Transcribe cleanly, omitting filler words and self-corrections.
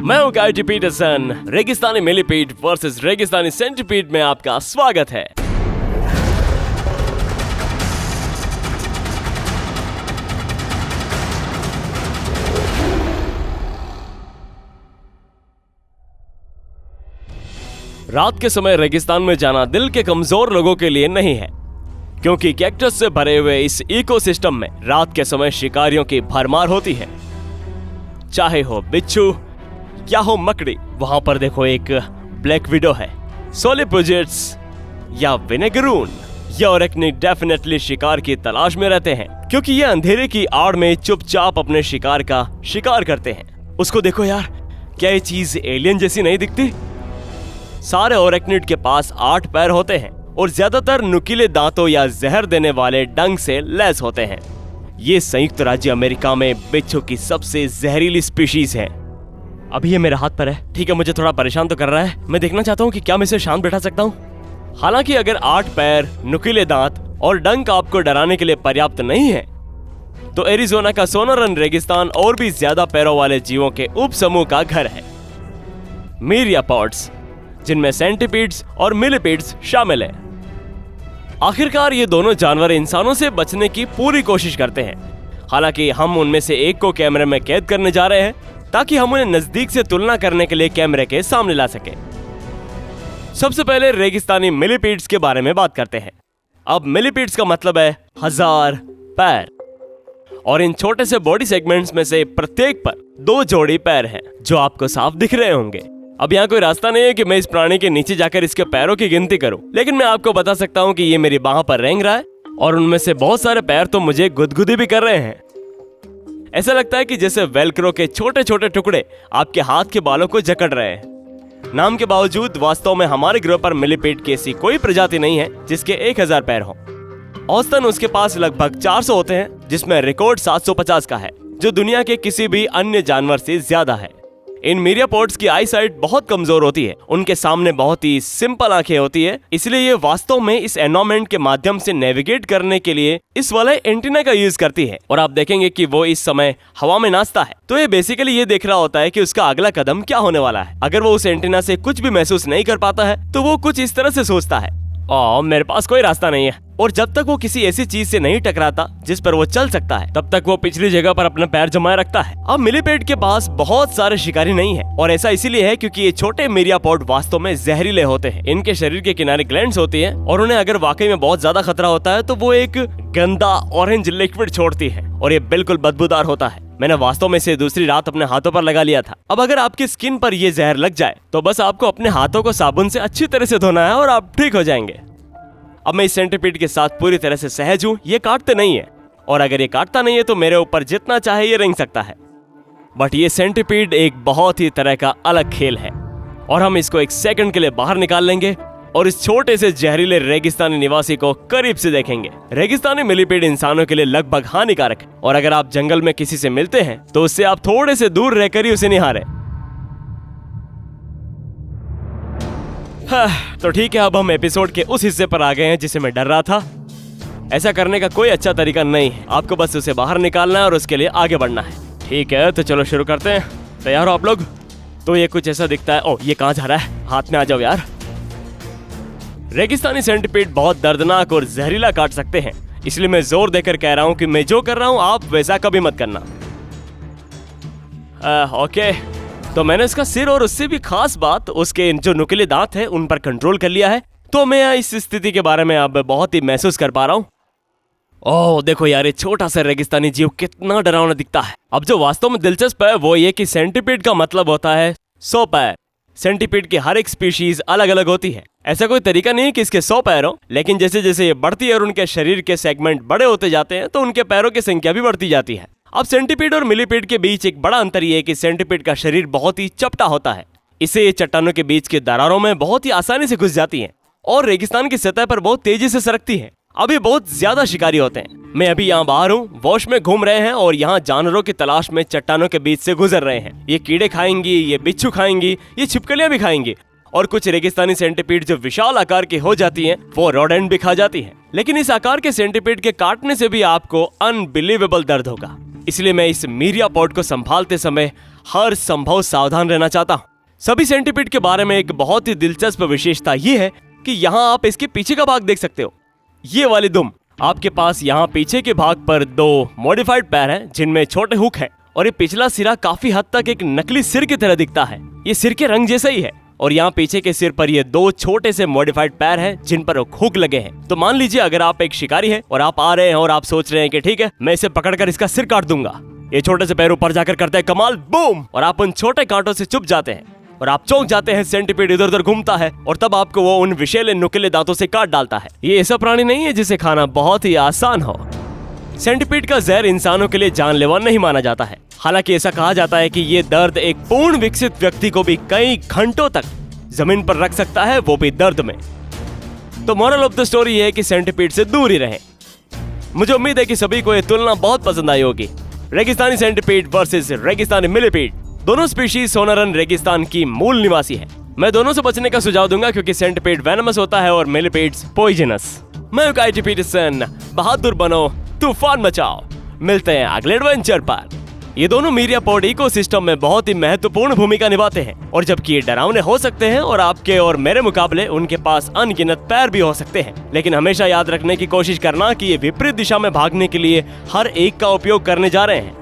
मैं हूं काइटी पीटरसन। रेगिस्तानी मिलीपीड वर्सेस रेगिस्तानी सेंटीपीड में आपका स्वागत है। रात के समय रेगिस्तान में जाना दिल के कमजोर लोगों के लिए नहीं है, क्योंकि कैक्टस से भरे हुए इस इकोसिस्टम में रात के समय शिकारियों की भरमार होती है। चाहे हो बिच्छू या हो मकड़ी, वहां पर देखो एक ब्लैक विडो है, सोलिपुजिट्स या विनेगरून। ये अरेक्निड डेफिनेटली शिकार की तलाश में रहते हैं, क्योंकि ये अंधेरे की आड़ में चुपचाप अपने शिकार का शिकार करते हैं। उसको देखो यार, क्या ये चीज एलियन जैसी नहीं दिखती? सारे अरेक्निड के पास 8 पैर होते हैं और ज्यादातर नुकीले दांतों या जहर देने वाले डंक से लैस होते हैं। ये संयुक्त राज्य अमेरिका में बिच्छू की सबसे जहरीली स्पीशीज है। अभी ये मेरे हाथ पर है, ठीक है, मुझे थोड़ा परेशान तो कर रहा है। मैं देखना चाहता हूँ कि क्या मैं इसे शांत बैठा सकता हूँ। हालांकि अगर 8 पैर, नुकीले दांत और डंक आपको डराने के लिए पर्याप्त नहीं है, तो एरिजोना का सोनोरन रेगिस्तान और भी ज्यादा पैरों वाले जीवों के उप समूह का घर है, मीरियापॉड्स, जिनमें सेंटीपीड्स और मिलीपीड्स शामिल हैं। आखिरकार ये दोनों जानवर इंसानों से बचने की पूरी कोशिश करते हैं। हालांकि हम उनमें से एक को कैमरे में कैद करने जा रहे हैं, ताकि हम उन्हें नजदीक से तुलना करने के लिए कैमरे के सामने ला सकें। सबसे पहले रेगिस्तानी मिलीपीड्स के बारे में बात करते हैं। अब मिलीपीड्स का मतलब है 1000 पैर, और इन छोटे से बॉडी सेगमेंट्स में से प्रत्येक पर 2 जोड़ी पैर हैं, जो आपको साफ दिख रहे होंगे। अब यहाँ कोई रास्ता नहीं है कि मैं इस प्राणी के नीचे जाकर इसके पैरों की गिनती करूं, लेकिन मैं आपको बता सकता हूँ कि ये मेरी बाह पर रेंग रहा है और उनमें से बहुत सारे पैर तो मुझे गुदगुदी भी कर रहे हैं। ऐसा लगता है कि जैसे वेलक्रो के छोटे छोटे टुकड़े आपके हाथ के बालों को जकड़ रहे हैं। नाम के बावजूद वास्तव में हमारे ग्रह पर मिलीपीड की ऐसी कोई प्रजाति नहीं है जिसके 1000 पैर हो। औसतन उसके पास लगभग 400 होते हैं, जिसमें रिकॉर्ड 750 का है, जो दुनिया के किसी भी अन्य जानवर से ज्यादा है। इन मीरियापॉड्स की आई साइट बहुत कमजोर होती है। उनके सामने बहुत ही सिंपल आंखें होती है, इसलिए ये वास्तव में इस एनवायरनमेंट के माध्यम से नेविगेट करने के लिए इस वाले एंटीना का यूज करती है। और आप देखेंगे कि वो इस समय हवा में नाचता है, तो ये बेसिकली ये देख रहा होता है कि उसका अगला कदम क्या होने वाला है। अगर वो उस एंटीना से कुछ भी महसूस नहीं कर पाता है, तो वो कुछ इस तरह से सोचता है, मेरे पास कोई रास्ता नहीं है। और जब तक वो किसी ऐसी चीज से नहीं टकराता जिस पर वो चल सकता है, तब तक वो पिछली जगह पर अपने पैर जमाए रखता है। अब मिलीपीड के पास बहुत सारे शिकारी नहीं है, और ऐसा इसीलिए है क्योंकि ये छोटे मीरियापॉड वास्तव में जहरीले होते हैं। इनके शरीर के किनारे ग्लैंड्स होती है, और उन्हें अगर वाकई में बहुत ज्यादा खतरा होता है तो वो एक गंदा ऑरेंज लिक्विड छोड़ती है, और ये बिल्कुल बदबूदार होता है। मैंने वास्तव में इसे दूसरी रात अपने हाथों पर लगा लिया था। अब अगर आपकी स्किन पर ये जहर लग जाए तो बस आपको अपने हाथों को साबुन से अच्छी तरह से धोना है और आप ठीक हो जाएंगे। अब मैं इस सेंटीपीड के साथ पूरी तरह से सहज हूं। ये काटते नहीं है, और अगर ये काटता नहीं है तो मेरे ऊपर जितना चाहे ये रेंग सकता है। बट ये सेंटीपीड एक बहुत ही तरह का अलग खेल है, और हम इसको 1 सेकंड के लिए बाहर निकाल लेंगे और इस छोटे से जहरीले रेगिस्तानी निवासी को करीब से देखेंगे। रेगिस्तानी मिलीपीड इंसानों के लिए लगभग हानिकारक है, और अगर आप जंगल में किसी से मिलते हैं तो उससे आप थोड़े से दूर रहकर ही उसे निहारें। तो ठीक है, अब हम एपिसोड के उस हिस्से पर आ गए हैं जिसे मैं डर रहा था। ऐसा करने का कोई अच्छा तरीका नहीं है, आपको बस उसे बाहर निकालना है और उसके लिए आगे बढ़ना है। ठीक है, तो चलो शुरू करते हैं। तैयार हो आप लोग? तो ये कुछ ऐसा दिखता है। ये कहाँ जा रहा है? हाथ में आ जाओ यार। रेगिस्तानी सेंटीपीड बहुत दर्दनाक और जहरीला काट सकते हैं, इसलिए मैं जोर देकर कह रहा हूँ कि मैं जो कर रहा हूँ आप वैसा कभी मत करना। ओके, तो मैंने उसका सिर और उससे भी खास बात उसके जो नुकीले दांत हैं उन पर कंट्रोल कर लिया है, तो मैं इस स्थिति के बारे में अब बहुत ही महसूस कर पा रहा हूँ। देखो यार, ये छोटा सा रेगिस्तानी जीव कितना डरावना दिखता है। अब जो वास्तव में दिलचस्प है वो ये कि सेंटीपीड का मतलब होता है 100 पैर। सेंटीपीड की हर एक स्पीशीज अलग अलग होती है। ऐसा कोई तरीका नहीं कि इसके 100 पैर हो, लेकिन जैसे जैसे ये बढ़ती है और उनके शरीर के सेगमेंट बड़े होते जाते हैं, तो उनके पैरों की संख्या भी बढ़ती जाती है। अब सेंटीपीड और मिलीपीड के बीच एक बड़ा अंतर यह है कि सेंटीपीड का शरीर बहुत ही चपटा होता है। इससे ये चट्टानों के बीच के दरारों में बहुत ही आसानी से घुस जाती हैं और रेगिस्तान की सतह पर बहुत तेजी से सरकती हैं। अभी बहुत ज्यादा शिकारी होते हैं। मैं अभी यहाँ बाहर हूँ, वॉश में घूम रहे हैं और यहाँ जानवरों की तलाश में चट्टानों के बीच से गुजर रहे हैं। ये कीड़े खाएंगी, ये बिच्छू खाएंगी, ये छिपकलियां भी खाएंगी, और कुछ रेगिस्तानी सेंटीपीड जो विशाल आकार की हो जाती हैं, वो रोडेंट भी खा जाती हैं। लेकिन इस आकार के सेंटीपीड के काटने से भी आपको अनबिलीवेबल दर्द होगा। इसलिए मैं इस मीरियापोड को संभालते समय हर संभव सावधान रहना चाहता हूँ। सभी सेंटीपीड के बारे में एक बहुत ही दिलचस्प विशेषता ये है कि यहाँ आप इसके पीछे का भाग देख सकते हो। ये वाली दुम, आपके पास यहाँ पीछे के भाग पर 2 मॉडिफाइड पैर हैं जिनमें छोटे हुक हैं और ये पिछला सिरा काफी हद तक एक नकली सिर की तरह दिखता है। ये सिर के रंग जैसा ही है और यहाँ पीछे के सिर पर ये 2 छोटे से मॉडिफाइड पैर हैं जिन पर हुक लगे हैं। तो मान लीजिए अगर आप एक शिकारी हैं और आप आ रहे हैं और आप सोच रहे हैं कि ठीक है, मैं इसे पकड़कर इसका सिर काट दूंगा। ये छोटे से पैर ऊपर जाकर करते हैं कमाल, बूम, और आप उन छोटे कांटों से चुभ जाते हैं और आप चौंक जाते हैं। सेंटीपीड इधर उधर घूमता है और तब आपको वो उन विषैले नुकीले दांतों से काट डालता है। ये ऐसा प्राणी नहीं है जिसे खाना बहुत ही आसान हो। सेंटीपीड का जहर इंसानों के लिए जानलेवा नहीं माना जाता है। हालांकि ऐसा कहा जाता है कि ये दर्द एक पूर्ण विकसित व्यक्ति को भी कई घंटों तक जमीन पर रख सकता है, वो भी दर्द में। तो मोरल ऑफ द स्टोरी है कि सेंटीपीड से दूर ही रहें। मुझे उम्मीद है कि सभी को ये तुलना बहुत पसंद आई होगी। रेगिस्तानी सेंटीपीड वर्सेस रेगिस्तानी मिलीपीड। दोनों स्पीशीज सोनारन रेगिस्तान की मूल निवासी है। मैं दोनों से बचने का सुझाव दूंगा क्योंकि सेंटीपीड वेनमस होता है और मिलीपीड्स पॉइजनस। मैं हूं काइटी पीटरसन। बहादुर बनो, तूफान मचाओ। मिलते हैं अगले एडवेंचर पर। ये दोनों मीरियापोड इकोसिस्टम में बहुत ही महत्वपूर्ण भूमिका निभाते हैं और जबकि ये डरावने हो सकते हैं और आपके और मेरे मुकाबले उनके पास अनगिनत पैर भी हो सकते हैं, लेकिन हमेशा याद रखने की कोशिश करना कि ये विपरीत दिशा में भागने के लिए हर एक का उपयोग करने जा रहे हैं।